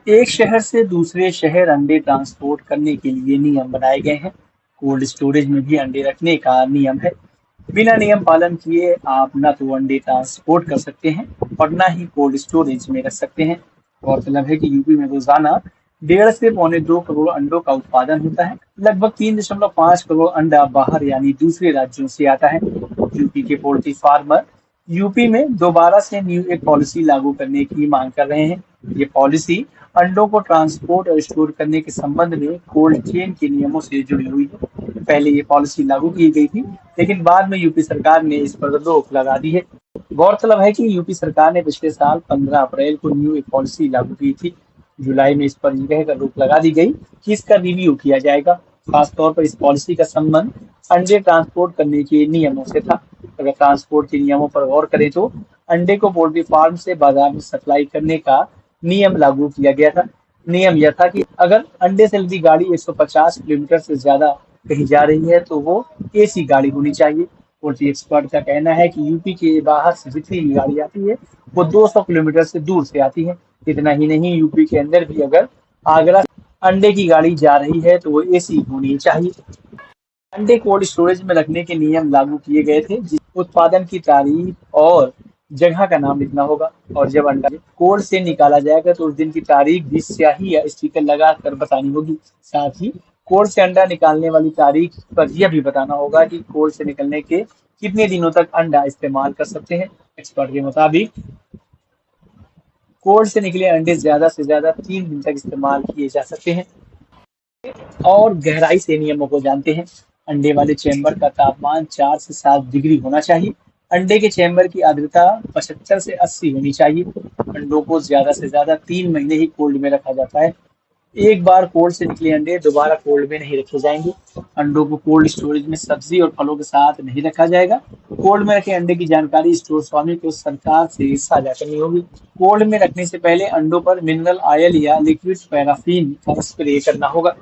एक शहर से दूसरे शहर अंडे ट्रांसपोर्ट करने के लिए नियम बनाए गए हैं। कोल्ड स्टोरेज में भी अंडे रखने का नियम है। बिना नियम पालन किए आप न तो अंडे ट्रांसपोर्ट कर सकते हैं और न ही कोल्ड स्टोरेज में रख सकते हैं। गौरतलब है कि यूपी में रोजाना 1.5 से 2.25 करोड़ अंडों का उत्पादन होता है। लगभग 3.5 करोड़ अंडा बाहर यानी दूसरे राज्यों से आता है। यूपी के पोल्ट्री फार्मर यूपी में दोबारा से न्यू एक पॉलिसी लागू करने की मांग कर रहे हैं। ये पॉलिसी अंडों को ट्रांसपोर्ट और स्टोर करने के संबंध में कोल्ड चेन के नियमों से जुड़ी हुई है। पहले ये पॉलिसी लागू की गई थी, लेकिन बाद में यूपी सरकार ने इस पर रोक लगा दी है। गौरतलब है कि यूपी सरकार ने पिछले साल 15 अप्रैल को न्यू एक पॉलिसी लागू की थी। जुलाई में इस पर यह कहकर रोक लगा दी गई कि इसका रिव्यू किया जाएगा। खासतौर पर इस पॉलिसी का संबंध अंडे ट्रांसपोर्ट करने के नियमों से था। अगर ट्रांसपोर्ट के नियमों पर गौर करें तो अंडे को पोल्ट्री फार्म से बाजार में सप्लाई करने का नियम लागू किया गया था। नियम यह था कि अगर अंडे से लदी गाड़ी 150 किलोमीटर से ज्यादा कहीं जा रही है तो वो एसी गाड़ी होनी चाहिए। पोल्ट्री एक्सपर्ट का कहना है कि यूपी के बाहर से जितनी भी गाड़ी आती है वो 200 किलोमीटर से दूर से आती है। इतना ही नहीं, यूपी के अंदर भी अगर आगरा अंडे की गाड़ी जा रही है तो वो एसी होनी चाहिए। अंडे कोल्ड स्टोरेज में रखने के नियम लागू किए गए थे, जिस उत्पादन की तारीख और जगह का नाम लिखना होगा। और जब अंडा कोल्ड से निकाला जाएगा तो उस दिन की तारीख भी स्याही या स्टिकर लगा कर बतानी होगी। साथ ही कोल्ड से अंडा निकालने वाली तारीख पर यह भी बताना होगा कि कोल्ड से निकलने के कितने दिनों तक अंडा इस्तेमाल कर सकते हैं। एक्सपर्ट के मुताबिक कोल्ड से निकले अंडे ज्यादा से ज्यादा 3 दिन तक इस्तेमाल किए जा सकते हैं। और गहराई से नियमों को जानते हैं। अंडे वाले चैम्बर का तापमान 4 से 7 डिग्री होना चाहिए। अंडे के चैम्बर की आर्द्रता 75 से 80 होनी चाहिए। अंडों को ज्यादा से ज्यादा 3 महीने ही कोल्ड में रखा जाता है। एक बार कोल्ड से निकले अंडे दोबारा कोल्ड में नहीं रखे जाएंगे। अंडों को कोल्ड स्टोरेज में सब्जी और फलों के साथ नहीं रखा जाएगा। कोल्ड में रखे अंडे की जानकारी स्टोर स्वामी को सरकार से साझा करनी होगी। कोल्ड में रखने से पहले अंडों पर मिनरल ऑयल या लिक्विड पैराफिन का स्प्रे करना होगा।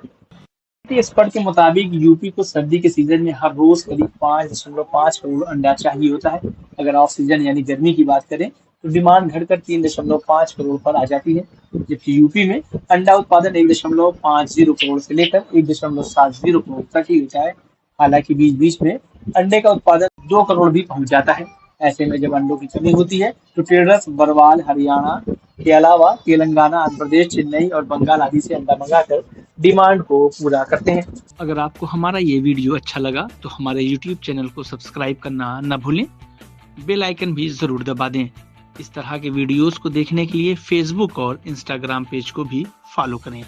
एक्सपर्ट के मुताबिक यूपी को सर्दी के सीजन में हर रोज करीब 5.5 करोड़ अंडा चाहिए होता है। अगर ऑफ सीजन यानी गर्मी की बात करें तो डिमांड घटकर 3.5 करोड़ पर आ जाती है। जबकि यूपी में अंडा उत्पादन 1.50 करोड़ से लेकर 1.70 करोड़ तक ही होता है। हालांकि बीच बीच में अंडे का उत्पादन 2 करोड़ भी पहुंच जाता है। ऐसे में जब अंडों की कमी होती है तो ट्रेडर्स बरवाल, हरियाणा के अलावा तेलंगाना, आंध्र प्रदेश, चेन्नई और बंगाल आदि से अंडा मंगाकर डिमांड को पूरा करते हैं। अगर आपको हमारा ये वीडियो अच्छा लगा तो हमारे YouTube चैनल को सब्सक्राइब करना न भूलें। बेल आइकन भी जरूर दबा दें। इस तरह के वीडियोस को देखने के लिए Facebook और Instagram पेज को भी फॉलो करें।